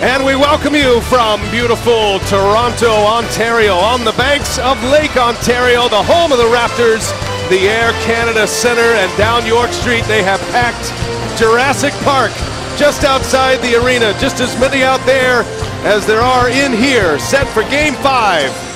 And we welcome you from beautiful Toronto, Ontario, on the banks of Lake Ontario, the home of the Raptors, the Air Canada Centre, and down York Street they have packed Jurassic Park just outside the arena. Just as many out there as there are in here, set for Game 5.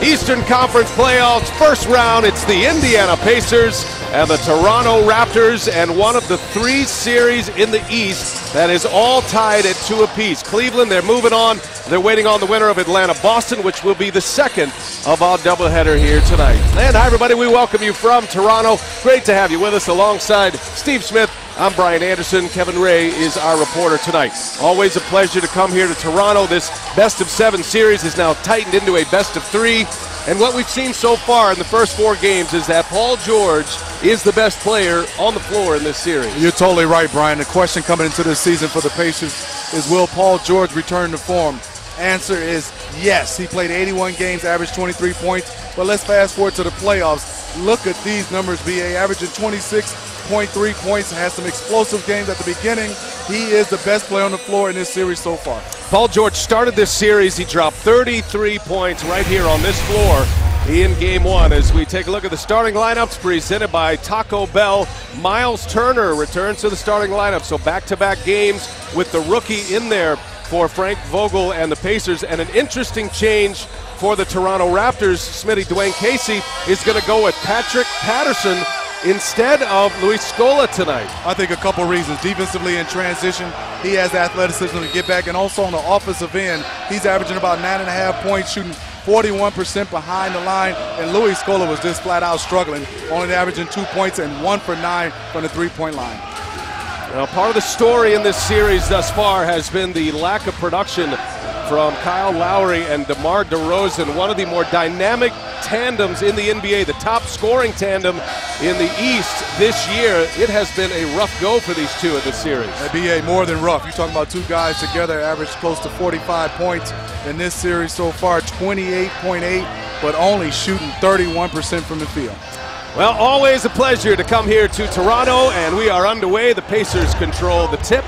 Eastern Conference Playoffs, first round. It's the Indiana Pacers and the Toronto Raptors, and one of the 3 series in the East that is all tied at 2 apiece. Cleveland, they're moving on. They're waiting on the winner of Atlanta-Boston, which will be the second of our doubleheader here tonight. And hi, everybody. We welcome you from Toronto. Great to have you with us alongside Steve Smith. I'm Brian Anderson. Kevin Ray is our reporter tonight. Always a pleasure to come here to Toronto. This best-of-7 series is now tightened into a best-of-3. And what we've seen so far in the first 4 games is that Paul George is the best player on the floor in this series. You're totally right, Brian. The question coming into this season for the Pacers is, will Paul George return to form? Answer is yes. He played 81 games, averaged 23 points. But let's fast forward to the playoffs. Look at these numbers, BA, averaging 26.3 points, has some explosive games at the beginning. He is the best player on the floor in this series so far. Paul George started this series. He dropped 33 points right here on this floor in Game 1. As we take a look at the starting lineups presented by Taco Bell, Miles Turner returns to the starting lineup. So back-to-back games with the rookie in there for Frank Vogel and the Pacers. And an interesting change for the Toronto Raptors. Smitty, Dwayne Casey is going to go with Patrick Patterson instead of Luis Scola tonight. I think a couple reasons. Defensively in transition, he has athleticism to get back, and also on the offensive end, he's averaging about 9.5 points, shooting 41% behind the line, and Luis Scola was just flat out struggling, only averaging 2 points and 1 for 9 from the three-point line. Now, part of the story in this series thus far has been the lack of production from Kyle Lowry and DeMar DeRozan, one of the more dynamic tandems in the NBA, the top scoring tandem in the East this year. It has been a rough go for these two in this series. BA, more than rough. You're talking about 2 guys together, averaged close to 45 points in this series so far, 28.8, but only shooting 31% from the field. Well, always a pleasure to come here to Toronto, and we are underway. The Pacers control the tip.